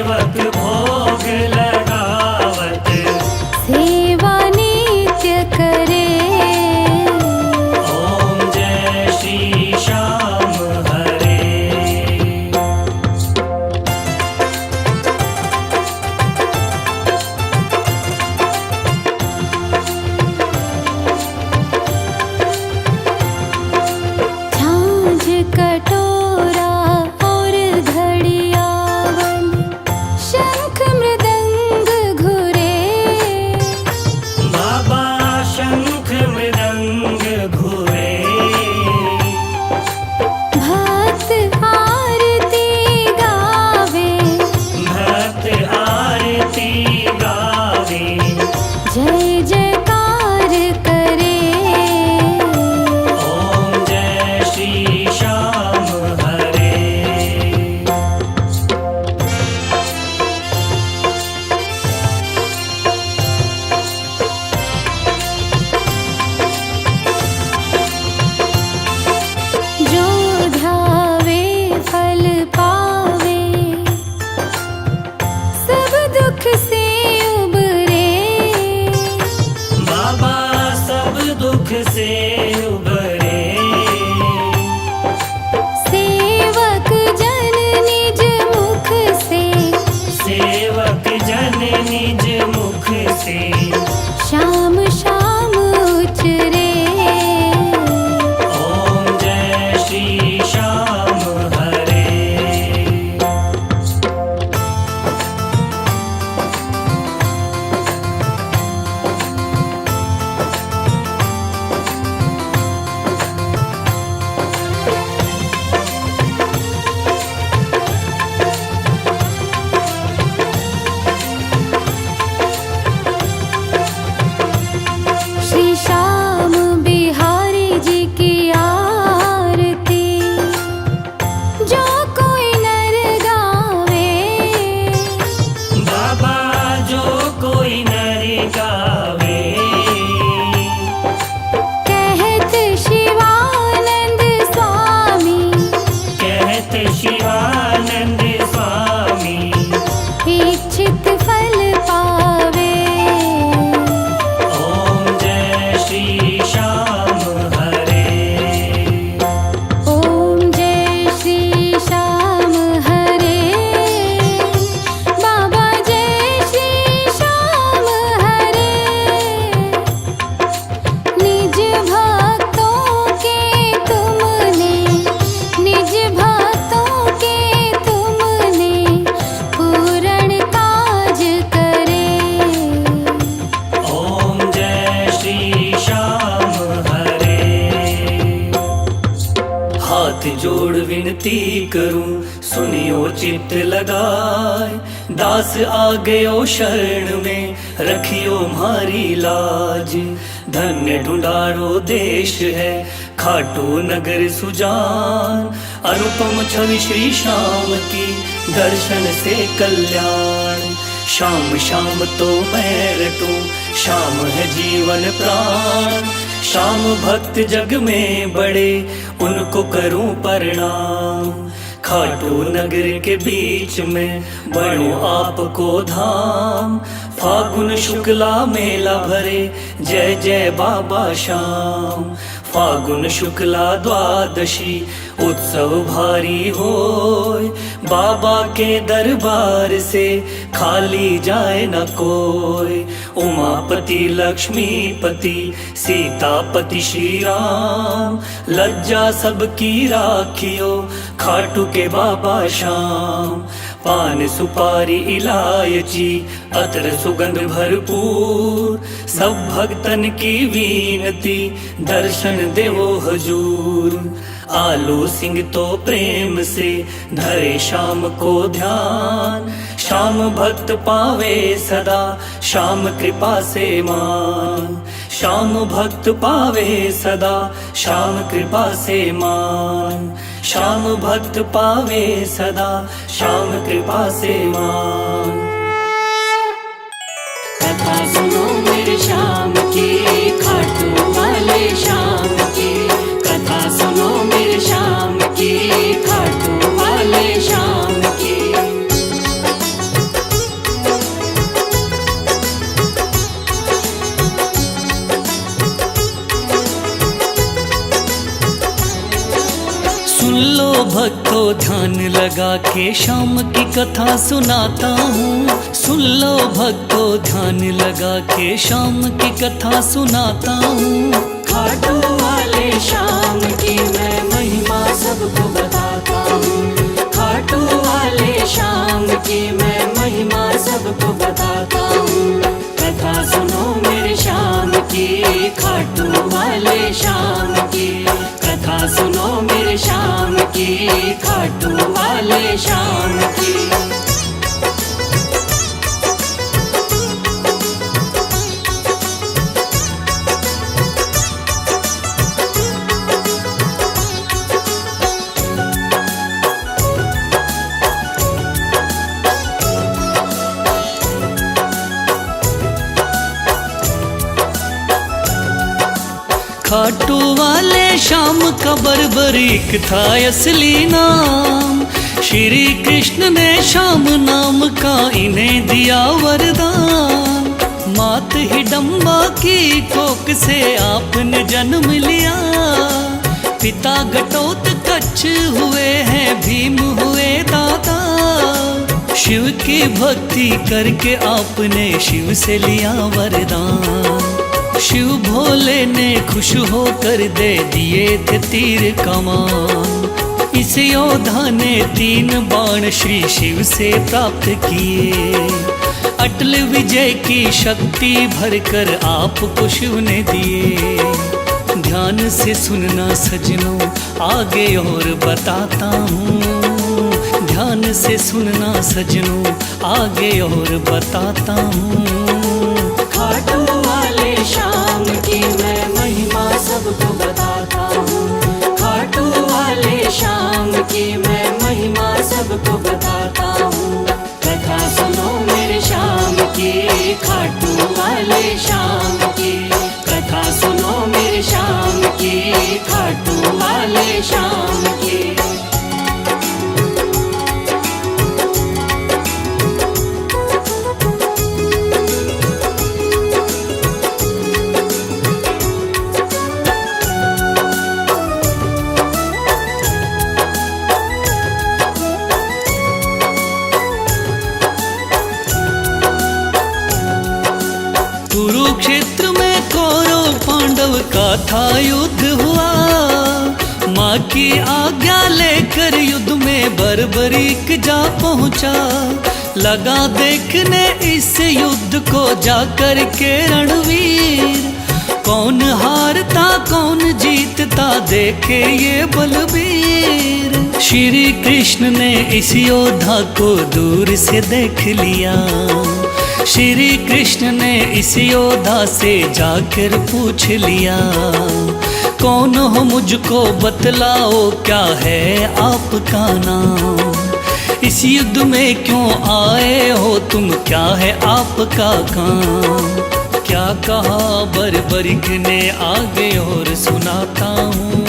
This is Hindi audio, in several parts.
सेवक भोग लगावत सेवा नित्य करे। ओम जय श्री श्याम हरे। झांझ कटोरा और घड़ियावन, शंख मृदंग घुरे। बाबा शंख मृदंग घुरे। भक्त आरती गावे, भक्त आरती गावे। जय जयकार करे। ओम जय श्री श्याम हरे। जो ध्यावे फल पावे, सब दुख से उबरे। बाबा सब दुख से उबरे। सेवक जन निज मुख से, सेवक जन निज मुख से शाम शाम उचरे। ओम जय श्री श्याम हरे। श्री श्याम बिहारी जी की आरती, जो कोई नर गावे। बाबा जो कोई नर गावे। कहत शिवानंद स्वामी, कहत शिवानंद स्वामी इच्छित फल पावे। ओम जय श्री श्याम हरे। ओम जय श्री श्याम हरे। बाबा जय श्री श्याम हरे। निज भक्तों के तुमने, निज भक्तों के तुमने पूर्ण काज करे। ओम जय श्री श्याम हरे। हाथ जोड़ विनती करूं सुनियो चित्त लगाए। दास आ गयो शरण में रखियो म्हारी लाज। धन्य ढूंढारो देश है खाटू नगर सुजान। अनुपम छवि श्री श्याम की दर्शन से कल्याण। शाम शाम तो मैं रटूं, शाम है जीवन प्राण। शाम भक्त जग में बड़े उनको करूं प्रणाम। खाटू नगर के बीच में बनो आपको धाम। फागुन शुक्ला मेला भरे जय जय बाबा श्याम। फागुन शुक्ला द्वादशी उत्सव भारी होय। बाबा के दरबार से खाली जाए न कोई। उमापति लक्ष्मीपति सीतापति श्री राम। लज्जा सबकी राखियो खाटू के बाबा श्याम। पान सुपारी इलायची अतर सुगंध भरपूर। सब भक्तन की विनती दर्शन देवो हजूर। आलू सिंह तो प्रेम से धरे शाम को ध्यान। शाम भक्त पावे सदा शाम कृपा से मान। शाम भक्त पावे सदा शाम कृपा से मान। शाम भक्त पावे सदा शाम कृपा से मान। कथा सुनो मेरे श्याम की, खाटू वाले श्याम की। कथा सुनो मेरे श्याम की, खाटू वाले श्याम की। भक्तों ध्यान लगा के शाम की कथा सुनाता हूँ। सुन लो भक्तों ध्यान लगा के शाम की कथा सुनाता हूँ। खाटू वाले शाम की मैं महिमा सबको बताता हूँ। खाटू वाले शाम की मैं महिमा सबको बताता हूँ। कथा सुनो मेरे शाम की, खाटू वाले शाम की। कथा सुनो मेरे शाम की, खाटू वाले शाम की। खाटू वाले शाम का बर्बरीक था असली नाम। श्री कृष्ण ने शाम नाम का इन्हें दिया वरदान। मात हिडम्बा की कोख से आपने जन्म लिया। पिता घटोत्कच हुए हैं भीम हुए दादा। शिव की भक्ति करके आपने शिव से लिया वरदान। शिव भोले ने खुश होकर दे दिए थे तीर कमान। इस योद्धा ने 3 बाण श्री शिव से प्राप्त किए। अटल विजय की शक्ति भरकर आपको शिव ने दिए। ध्यान से सुनना सजनों आगे और बताता हूँ। ध्यान से सुनना सजनों आगे और बताता हूँ। खाटू वाले शाम की मैं महिमा सबको बताता हूँ। खाटू वाले शाम की मैं महिमा सबको बताता हूँ। कथा सुनो मेरे शाम की, खाटू वाले शाम की। कथा सुनो मेरे शाम की, खाटू वाले शाम की। कुरुक्षेत्र में कौरव पांडव का था युद्ध हुआ। माँ की आज्ञा लेकर युद्ध में बर्बरीक जा पहुँचा। लगा देखने इस युद्ध को जाकर के रणवीर। कौन हारता कौन जीतता देखे ये बलबीर। श्री कृष्ण ने इस योद्धा को दूर से देख लिया। श्री कृष्ण ने इस योद्धा से जाकर पूछ लिया। कौन हो मुझको बतलाओ क्या है आपका नाम। इस युद्ध में क्यों आए हो तुम, क्या है आपका काम। क्या कहा बर्बरीक ने आगे और सुनाता हूँ।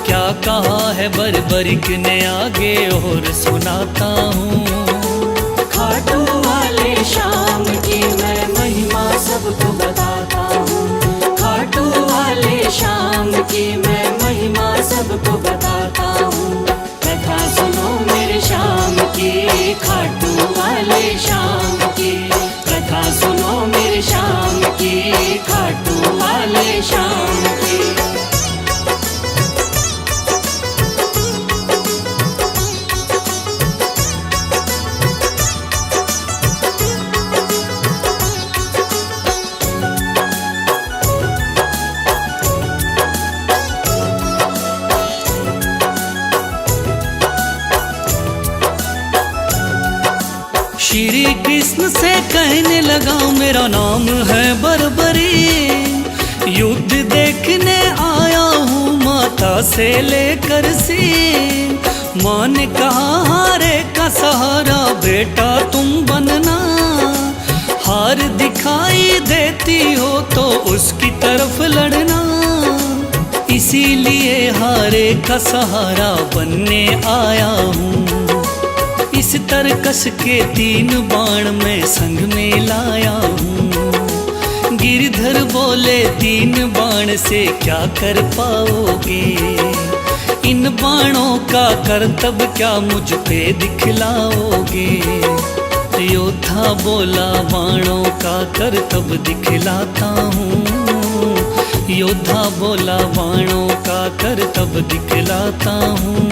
क्या कहा है बर्बरीक ने आगे और सुनाता हूँ। खाटू वाले शाम की मैं महिमा सबको बताता हूँ। खाटू वाले शाम की मैं महिमा सबको बताता हूँ। कथा सुनो मेरे शाम की, खाटू वाले शाम की। कथा सुनो मेरे शाम की, खाटू वाले शाम की। श्री कृष्ण से कहने लगा मेरा नाम है बर्बरी। युद्ध देखने आया हूँ माता से लेकर सी। माँ ने कहा हारे का सहारा बेटा तुम बनना। हार दिखाई देती हो तो उसकी तरफ लड़ना। इसीलिए हारे का सहारा बनने आया हूँ। इस तरकस के 3 बाण में संग में लाया हूँ। गिरधर बोले 3 बाण से क्या कर पाओगे। इन बाणों का करतब क्या मुझ पे दिखलाओगे? योद्धा बोला बाणों का करतब दिखलाता हूँ। योद्धा बोला बाणों का करतब दिखलाता हूँ।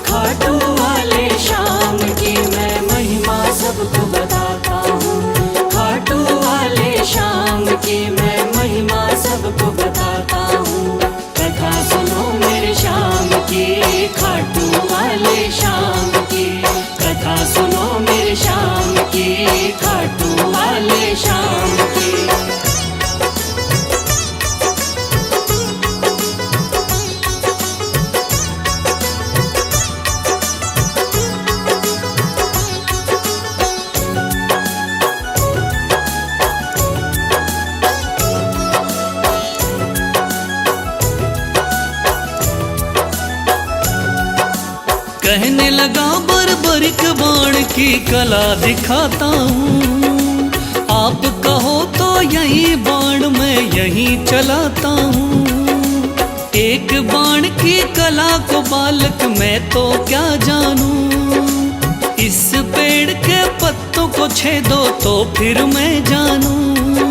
खाटू वाले श्याम की मैं महिमा सबको बताता हूँ। खाटू वाले श्याम की मैं महिमा सबको बताता हूँ। कथा सुनो मेरे श्याम की, खाटू वाले श्याम की। कथा सुनो मेरे श्याम की, खाटू वाले श्याम की। कहने लगा बर्बरिक बाण की कला दिखाता हूँ। आप कहो तो यही बाण मैं यहीं चलाता हूँ। एक बाण की कला को बालक मैं तो क्या जानूं। इस पेड़ के पत्तों को छेदो तो फिर मैं जानूं।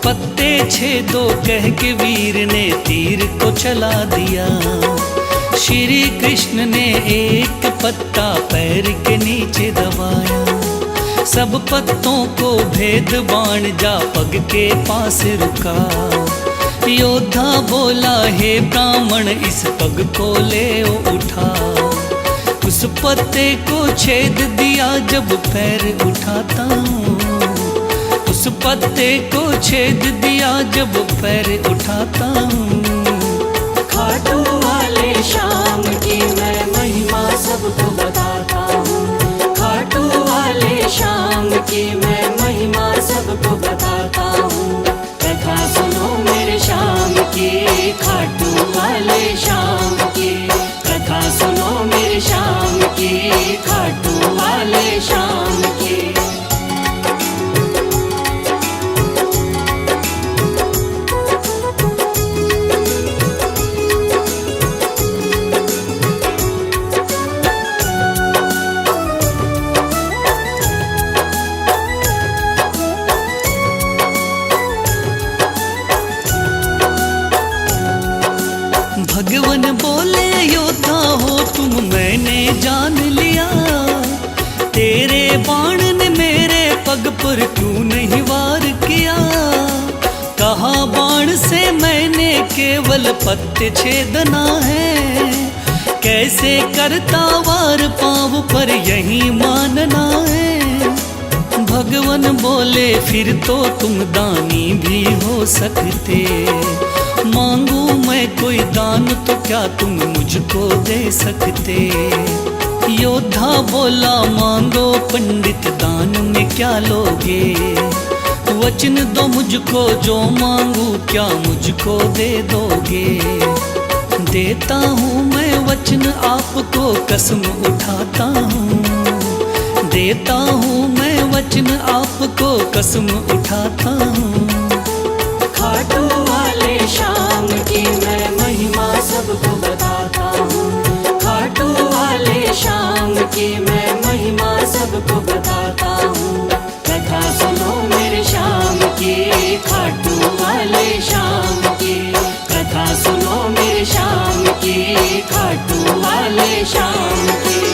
पत्ते छेदो कह के वीर ने तीर को चला दिया। श्री कृष्ण ने एक पत्ता पैर के नीचे दबाया। सब पत्तों को भेद बाण जा पग के पास रुका। योद्धा बोला हे ब्राह्मण इस पग को ले उठा। उस पत्ते को छेद दिया जब पैर उठाता हूँ। उस पत्ते को छेद दिया जब पैर उठाता हूँ। खाटू वाले श्याम की मैं महिमा सबको बताता हूँ। खाटू वाले श्याम की मैं महिमा सबको बताता हूँ। कथा सुनो मेरे श्याम की, खाटू वाले श्याम की। कथा सुनो मेरे श्याम की, खाटू वाले श्याम की। भगवान बोले योद्धा हो तुम मैंने जान लिया। तेरे बाण ने मेरे पग पर क्यों नहीं वार किया। कहा बाण से मैंने केवल पत्ते छेदना है। कैसे करता वार पाँव पर यही मानना है। भगवान बोले फिर तो तुम दानी भी हो सकते। मांगू मैं कोई दान तो क्या तुम मुझको दे सकते। योद्धा बोला मांगो पंडित दान में क्या लोगे। वचन दो मुझको जो मांगू क्या मुझको दे दोगे। देता हूँ मैं वचन आपको कसम उठाता हूँ। देता हूँ मैं वचन आपको कसम उठाता हूँ। खाटू वाले श्याम की मैं महिमा सबको बताता हूँ। खाटू वाले श्याम की मैं महिमा सबको बताता हूँ। कथा सुनो मेरे श्याम की, खाटू वाले श्याम की। कथा सुनो मेरे श्याम की, खाटू वाले श्याम की।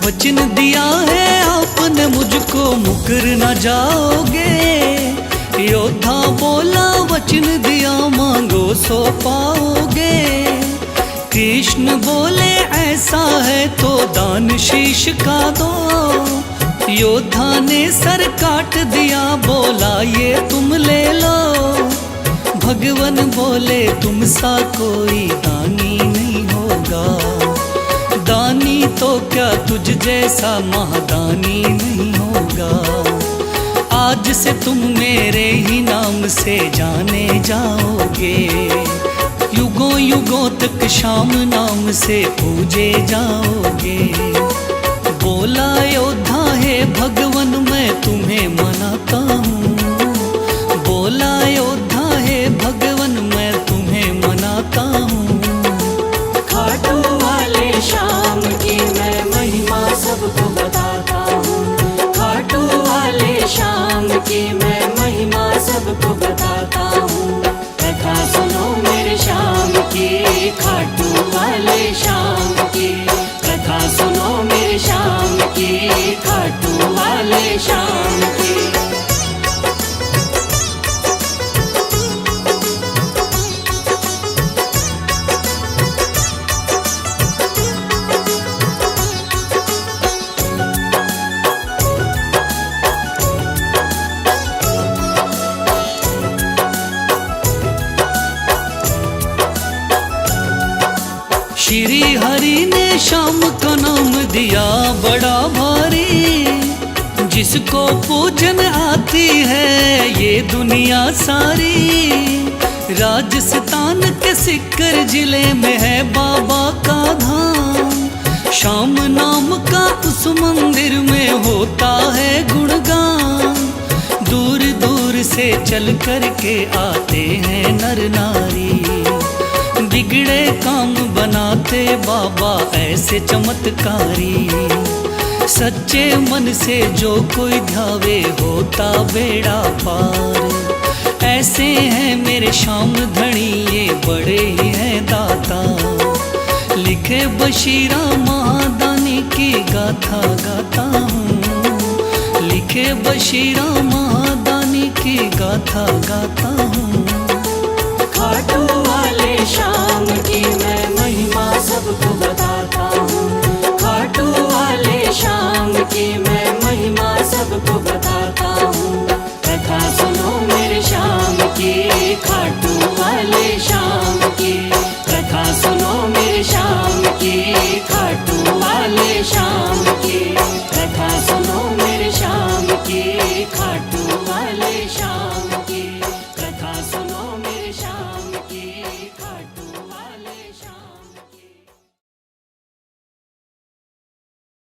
वचन दिया है आपने मुझको मुकर न जाओगे। योद्धा बोला वचन दिया मांगो सो पाओगे। कृष्ण बोले ऐसा है तो दान शीश का दो। योद्धा ने सर काट दिया बोला ये तुम ले लो। भगवान बोले तुम सा कोई दानी नहीं होगा। दानी तो क्या तुझ जैसा महादानी नहीं होगा। आज से तुम मेरे ही नाम से जाने जाओगे, युगों युगों तक श्याम नाम से पूजे जाओगे। बोला योद्धा है भगवन मैं तुम्हें मनाता हूँ, बोला योद्धा है भगवन मैं तुम्हें मनाता हूँ। खाटू वाले श्याम की मैं महिमा सबको बताता हूँ, खाटू वाले श्याम की मैं महिमा सबको बताता हूँ। कथा सुनो मेरे श्याम की, खाटू वाले श्याम की, कथा सुनो मेरे श्याम की, खाटू वाले श्याम की। श्री हरि ने श्याम का नाम दिया बड़ा भारी, जिसको पूजन आती है ये दुनिया सारी। राजस्थान के सिक्कर जिले में है बाबा का धाम, श्याम नाम का उस मंदिर में होता है गुणगान। दूर दूर से चल कर के आते हैं नर नारी, बिगड़े काम बनाते बाबा ऐसे चमत्कारी। सच्चे मन से जो कोई ध्यावे होता बेड़ा पार। ऐसे हैं मेरे श्याम धनी ये बड़े ही हैं दाता, लिखे बशीरा महादानी की गाथा गाता हूँ, लिखे बशीरा महादानी की गाथा गाता हूँ। खाटू वाले श्याम की मैं महिमा सबको बताता हूँ, खाटू वाले श्याम की मैं महिमा सबको बताता हूँ। कथा सुनो मेरे श्याम की, खाटू वाले श्याम की, कथा सुनो मेरे श्याम की, खाटू वाले श्याम की, कथा सुनो मेरे श्याम की, खाटू वाले श्याम।